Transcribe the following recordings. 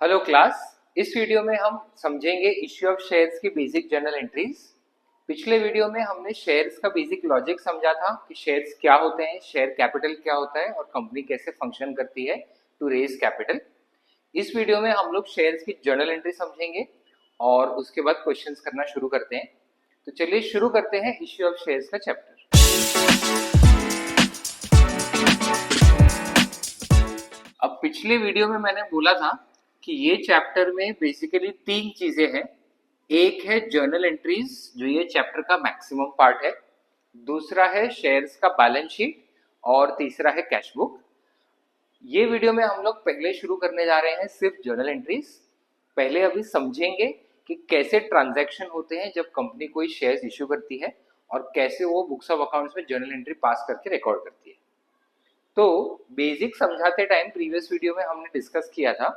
Hello class. इस video में हम समझेंगे इश्यू ऑफ शेयर्स की बेसिक जर्नल एंट्रीज। पिछले वीडियो में हमने शेयर्स का बेसिक लॉजिक समझा था कि शेयर्स क्या होते हैं, शेयर कैपिटल क्या होता है और कंपनी कैसे फंक्शन करती है टू रेज कैपिटल। इस वीडियो में हम लोग शेयर्स की जर्नल एंट्री समझेंगे और उसके बाद क्वेश्चंस करना शुरू करते हैं। तो चलिए शुरू करते हैं इश्यू ऑफ शेयर्स का चैप्टर। अब पिछले वीडियो में मैंने बोला था कि ये चैप्टर में बेसिकली तीन चीजें हैं। एक है जर्नल एंट्रीज, जो ये चैप्टर का मैक्सिमम पार्ट है। दूसरा है शेयर्स का बैलेंस शीट और तीसरा है कैश बुक। ये वीडियो में हम लोग पहले शुरू करने जा रहे हैं सिर्फ जर्नल एंट्रीज। पहले अभी समझेंगे कि कैसे ट्रांजैक्शन होते हैं जब कंपनी कोई शेयर्स इश्यू करती है और कैसे वो बुक्स ऑफ अकाउंट्स में जर्नल एंट्री पास करके रिकॉर्ड करती है। तो बेसिक समझाते टाइम प्रीवियस वीडियो में हमने डिस्कस किया था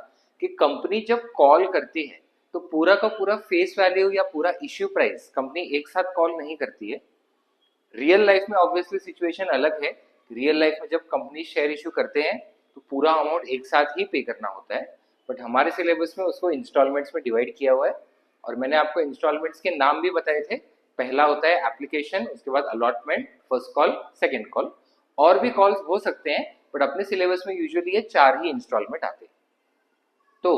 कि कंपनी जब कॉल करती है तो पूरा का पूरा फेस वैल्यू या पूरा इश्यू प्राइस कंपनी एक साथ कॉल नहीं करती है। रियल लाइफ में ऑब्वियसली सिचुएशन अलग है। रियल लाइफ में जब कंपनी शेयर इश्यू करते हैं तो पूरा अमाउंट एक साथ ही पे करना होता है, बट हमारे सिलेबस में उसको इंस्टॉलमेंट्स में डिवाइड किया हुआ है और मैंने आपको इंस्टॉलमेंट्स के नाम भी बताए थे। पहला होता है एप्लीकेशन, उसके बाद allotment, first call, second call. और भी कॉल्स हो सकते हैं बट अपने सिलेबस में यूजुअली ये 4 ही इंस्टॉलमेंट आते हैं। तो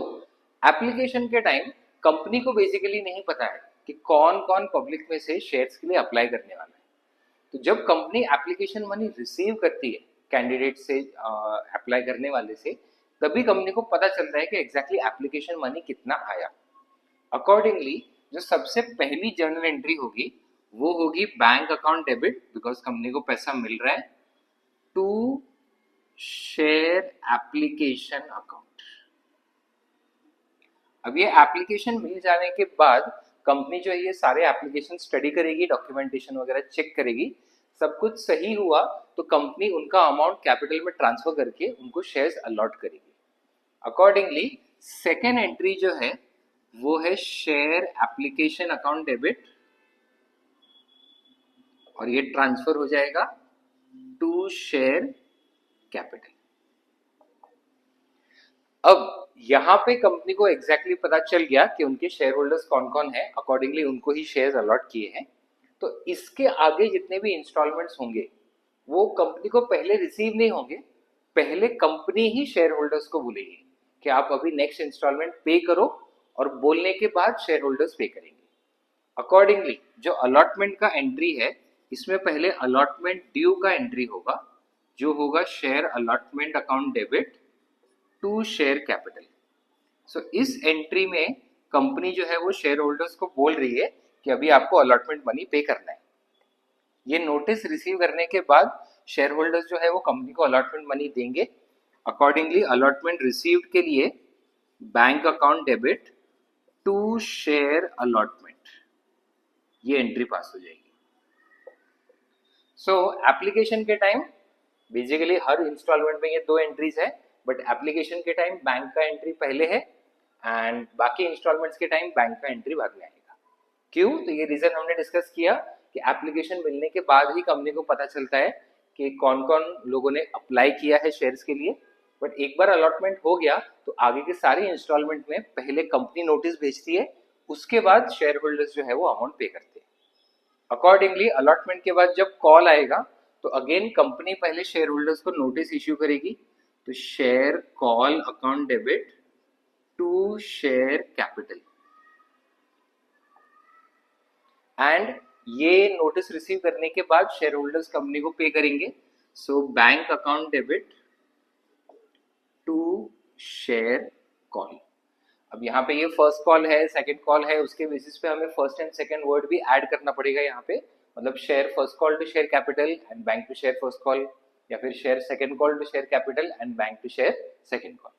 एप्लीकेशन के टाइम कंपनी को बेसिकली नहीं पता है कि कौन कौन पब्लिक में से शेयर्स के लिए अप्लाई करने वाला है। तो जब कंपनी एप्लीकेशन मनी रिसीव करती है कैंडिडेट से, अप्लाई करने वाले से, तभी कंपनी को पता चलता है कि एग्जैक्टली एप्लीकेशन मनी कितना आया। अकॉर्डिंगली जो सबसे पहली जर्नल एंट्री होगी वो होगी bank account debit, because company को पैसा मिल रहा है, टू शेयर एप्लीकेशन अकाउंट। अब ये एप्लीकेशन मिल जाने के बाद कंपनी जो है ये सारे एप्लीकेशन स्टडी करेगी, डॉक्यूमेंटेशन वगैरह चेक करेगी। सब कुछ सही हुआ तो कंपनी उनका अमाउंट कैपिटल में ट्रांसफर करके उनको शेयर्स अलॉट करेगी। अकॉर्डिंगली सेकेंड एंट्री जो है वो है शेयर एप्लीकेशन अकाउंट डेबिट और ये ट्रांसफर हो जाएगा टू शेयर कैपिटल। अब यहाँ पे कंपनी को एग्जैक्टली पता चल गया कि उनके शेयर होल्डर्स कौन कौन है, अकॉर्डिंगली उनको ही शेयर्स अलॉट किए हैं। तो इसके आगे जितने भी इंस्टॉलमेंट्स होंगे वो कंपनी को पहले रिसीव नहीं होंगे, पहले कंपनी ही शेयर होल्डर्स को बोलेगी कि आप अभी नेक्स्ट इंस्टॉलमेंट पे करो और बोलने के बाद शेयर होल्डर्स पे करेंगे। अकॉर्डिंगली जो अलॉटमेंट का एंट्री है इसमें पहले अलॉटमेंट ड्यू का एंट्री होगा, जो होगा share allotment account debit to share capital. So इस एंट्री में कंपनी जो है वो शेयर होल्डर्स को बोल रही है कि अभी आपको अलॉटमेंट मनी पे करना है। ये नोटिस रिसीव करने के बाद शेयर होल्डर्स जो है वो कंपनी को अलॉटमेंट मनी देंगे। अकॉर्डिंगली अलॉटमेंट रिसीव्ड के लिए bank account debit to share allotment, ये एंट्री पास हो जाएगी। सो एप्लीकेशन के टाइम बेसिकली हर इंस्टॉलमेंट में ये 2 एंट्रीज है, बट एप्लीकेशन के टाइम बैंक का एंट्री पहले है एंड बाकी इंस्टॉलमेंट्स के टाइम बैंक का एंट्री बाद में आएगा। क्यों? तो ये रीजन हमने डिस्कस किया कि एप्लीकेशन मिलने के बाद ही कंपनी को पता चलता है कि कौन कौन लोगों ने अप्लाई किया है शेयर्स के लिए। बट एक बार अलॉटमेंट हो गया तो आगे के सारे इंस्टॉलमेंट में पहले कंपनी नोटिस भेजती है, उसके बाद शेयर होल्डर्स जो है वो अमाउंट पे करते हैं। अकॉर्डिंगली अलॉटमेंट के बाद जब कॉल आएगा तो अगेन कंपनी पहले शेयर होल्डर्स को नोटिस इश्यू करेगी, तो share call account debit to share capital and ये नोटिस रिसीव करने के बाद शेयर होल्डर्स कंपनी को पे करेंगे। So bank account debit to share call. अब यहाँ पे ये फर्स्ट कॉल है, सेकंड कॉल है, उसके बेसिस पे हमें फर्स्ट एंड सेकंड वर्ड भी ऐड करना पड़ेगा यहाँ पे। मतलब share first call to share capital and bank to share first call, या फिर share second call to share capital and bank to share second call.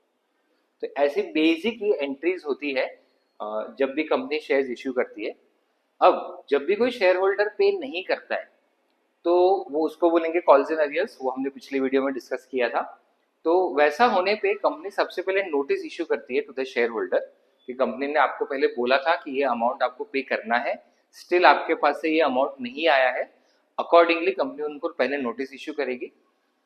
तो ऐसी बेसिक ये एंट्रीज होती है जब भी कंपनी शेयर्स इश्यू करती है। अब जब भी कोई शेयर होल्डर पे नहीं करता है तो वो उसको बोलेंगे कॉल्स इन अरियर्स, वो हमने पिछली वीडियो में डिस्कस किया था। तो वैसा होने पे कंपनी सबसे पहले नोटिस इश्यू करती है टू द शेयर होल्डर कि कंपनी ने आपको पहले बोला था कि ये अमाउंट आपको पे करना है, स्टिल आपके पास से ये अमाउंट नहीं आया है। अकॉर्डिंगली कंपनी उनको पहले नोटिस इश्यू करेगी।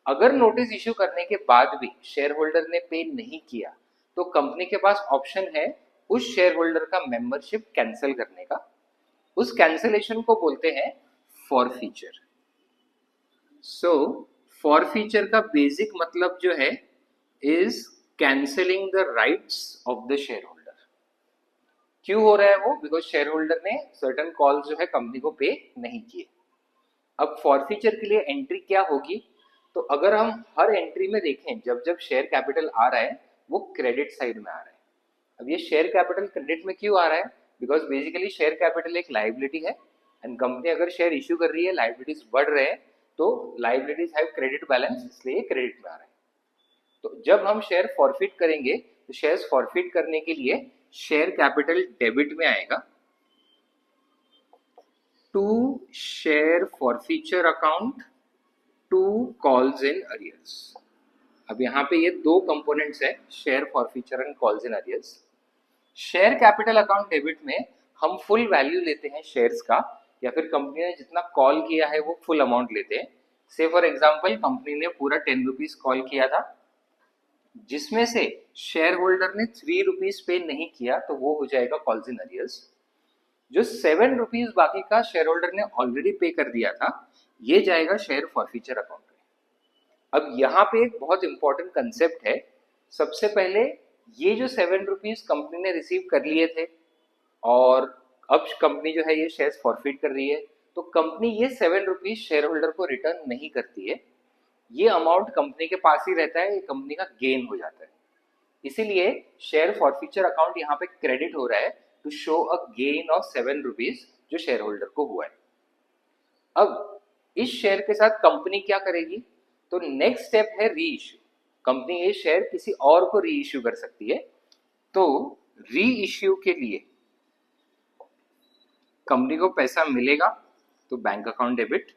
अगर नोटिस इश्यू करने के बाद भी शेयर होल्डर ने पे नहीं किया तो कंपनी के पास ऑप्शन है उस शेयर होल्डर का मेंबरशिप कैंसिल करने का। उस कैंसिलेशन को बोलते हैं फॉरफीचर। सो फॉरफीचर का बेसिक मतलब जो है is cancelling the rights of the share holder. क्यों हो रहा है वो? बिकॉज शेयर होल्डर ने सर्टेन कॉल जो है कंपनी को पे नहीं किए। अब फॉरफीचर के लिए एंट्री क्या होगी? तो अगर हम हर एंट्री में देखें, जब जब शेयर कैपिटल आ रहा है वो क्रेडिट साइड में आ रहा है। अब ये शेयर कैपिटल क्रेडिट में क्यों आ रहा है? बिकॉज बेसिकली शेयर कैपिटल एक लाइबिलिटी है एंड कंपनी अगर शेयर इश्यू कर रही है, लाइबिलिटीज बढ़ रहे हैं, तो लाइबिलिटीज हैव क्रेडिट बैलेंस, इसलिए क्रेडिट में आ रहा है। तो जब हम शेयर फॉरफिट करेंगे तो शेयर फॉरफिट करने के लिए शेयर कैपिटल डेबिट में आएगा to share forfeiture account to calls in arrears. अब यहाँ पे ये दो कंपोनेंट्स है, share forfeiture and calls in arrears. Share capital account debit में हम फुल वैल्यू लेते हैं शेयर्स का, या फिर कंपनी ने जितना कॉल किया है वो फुल अमाउंट लेते हैं। से फॉर एग्जांपल कंपनी ने पूरा 10 रुपीज कॉल किया था, जिसमें से शेयर होल्डर ने 3 रुपीज पे नहीं किया, तो वो हो जाएगा कॉल्स इन अरियर्स। जो 7 रुपीज बाकी का शेयर होल्डर ने ऑलरेडी पे कर दिया था, ये जाएगा शेयर फॉरफीचर अकाउंट में। अब यहाँ पे एक बहुत इंपॉर्टेंट कंसेप्ट है। सबसे पहले ये जो 7 रुपीज कंपनी ने रिसीव कर लिए थे और अब कंपनी जो है ये शेयर फॉरफिट कर रही है, तो कंपनी ये 7 रुपीज शेयर होल्डर को रिटर्न नहीं करती है। ये अमाउंट कंपनी के पास ही रहता है, ये कंपनी का गेन हो जाता है। इसीलिए शेयर फॉरफीचर अकाउंट यहाँ पे क्रेडिट हो रहा है to show a gain of 7 rupees जो शेयर होल्डर को हुआ है। अब इस शेयर के साथ कंपनी क्या करेगी? तो नेक्स्ट स्टेप है री इश्यू। कंपनी ये शेयर किसी और को री इश्यू कर सकती है। तो री इश्यू के लिए कंपनी को पैसा मिलेगा तो बैंक अकाउंट डेबिट,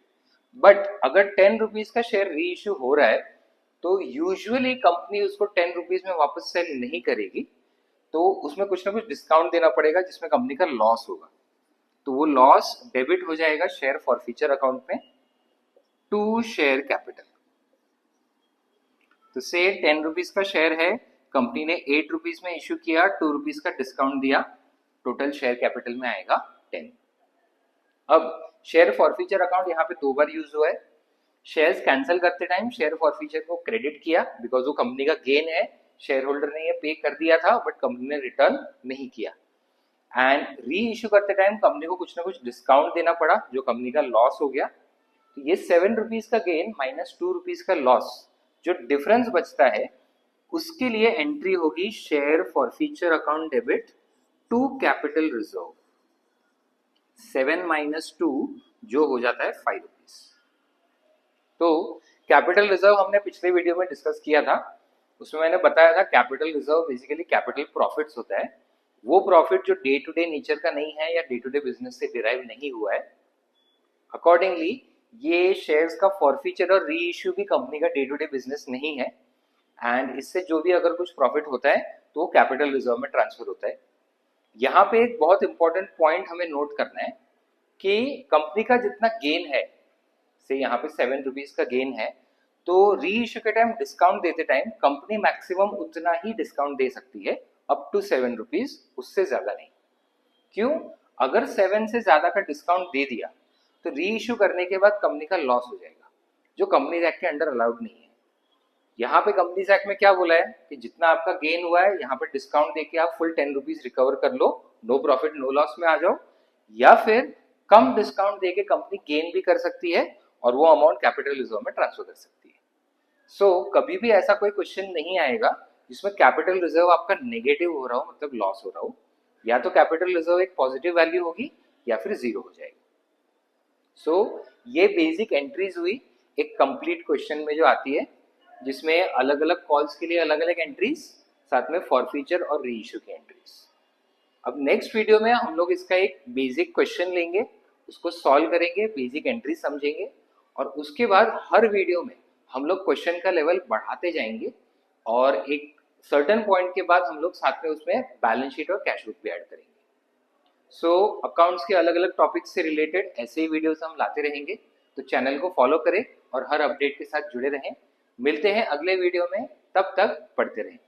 बट अगर 10 रुपीज का शेयर री इश्यू हो रहा है तो यूजुअली कंपनी उसको 10 रुपीज में वापस सेल नहीं करेगी, तो उसमें कुछ ना कुछ डिस्काउंट देना पड़ेगा जिसमें कंपनी का लॉस होगा। तो वो लॉस डेबिट हो जाएगा शेयर फॉरफीचर अकाउंट में टू शेयर कैपिटल। तो से 10 रुपीज का शेयर है, कंपनी ने 8 रुपीज में इश्यू किया, 2 रुपीज का डिस्काउंट दिया, टोटल शेयर कैपिटल में आएगा 10। अब शेयर फॉरफीचर अकाउंट यहाँ पे 2 बार यूज हुआ है। शेयर्स कैंसिल करते टाइम शेयर फॉरफीचर को क्रेडिट किया बिकॉज वो कंपनी का गेन है, शेयर होल्डर ने ये पे कर दिया था बट कंपनी ने रिटर्न नहीं किया। एंड री इश्यू करते टाइम कंपनी को कुछ ना कुछ डिस्काउंट देना पड़ा जो कंपनी का लॉस हो गया। तो ये 7 रुपीज का गेन माइनस 2 रुपीज का लॉस, जो डिफरेंस बचता है उसके लिए एंट्री होगी share forfeiture account debit to capital reserve. 7 minus 2 जो हो जाता है 5 रुपीज। तो कैपिटल रिजर्व हमने पिछले वीडियो में डिस्कस किया था, उसमें मैंने बताया था capital reserve basically capital profits होता है। वो प्रॉफिट जो डे टू डे नेचर का नहीं है या डे टू डे बिजनेस से डिराइव नहीं हुआ है। अकॉर्डिंगली ये शेयर्स का फॉरफीचर और री इश्यू भी कंपनी का डे टू डे बिजनेस नहीं है, एंड इससे जो भी अगर कुछ प्रॉफिट होता है तो वो कैपिटल रिजर्व में ट्रांसफर होता है। यहाँ पे एक बहुत इंपॉर्टेंट पॉइंट हमें नोट करना है कि कंपनी का जितना गेन है, से यहाँ पे 7 रुपीज का गेन है, तो री इश्यू के टाइम डिस्काउंट देते टाइम कंपनी मैक्सिमम उतना ही डिस्काउंट दे सकती है, अप टू 7 रुपीज, उससे ज्यादा नहीं। क्यों? अगर 7 से ज्यादा का डिस्काउंट दे दिया तो री इश्यू करने के बाद कंपनी का लॉस हो जाएगा, जो कंपनीज एक्ट के अंडर अलाउड नहीं है। यहाँ पे कंपनीज एक्ट में क्या बोला है कि जितना आपका गेन हुआ है यहाँ पे डिस्काउंट देके आप फुल 10 रुपीज रिकवर कर लो, नो प्रॉफिट नो लॉस में आ जाओ, या फिर कम डिस्काउंट देके कंपनी गेन भी कर सकती है और वो अमाउंट कैपिटल रिजर्व में ट्रांसफर कर सकती है। सो कभी भी ऐसा कोई क्वेश्चन नहीं आएगा जिसमें कैपिटल रिजर्व आपका नेगेटिव हो रहा हो, मतलब लॉस हो रहा हो। या तो कैपिटल रिजर्व एक पॉजिटिव वैल्यू होगी या फिर 0 हो जाएगी। सो ये बेसिक एंट्रीज हुई एक कंप्लीट क्वेश्चन में जो आती है, जिसमें अलग अलग कॉल्स के लिए अलग अलग एंट्रीज, साथ में फॉरफीचर और री इश्यू की एंट्रीज। अब नेक्स्ट वीडियो में हम लोग इसका एक बेसिक क्वेश्चन लेंगे, उसको सॉल्व करेंगे, बेसिक एंट्री समझेंगे, और उसके बाद हर वीडियो में हम लोग क्वेश्चन का लेवल बढ़ाते जाएंगे और एक सर्टेन पॉइंट के बाद हम लोग साथ में उसमें बैलेंस शीट और कैश बुक भी ऐड करेंगे। सो अकाउंट्स के अलग अलग टॉपिक्स से रिलेटेड ऐसे ही वीडियोस हम लाते रहेंगे, तो चैनल को फॉलो करें और हर अपडेट के साथ जुड़े रहें। मिलते हैं अगले वीडियो में, तब तक पढ़ते रहें।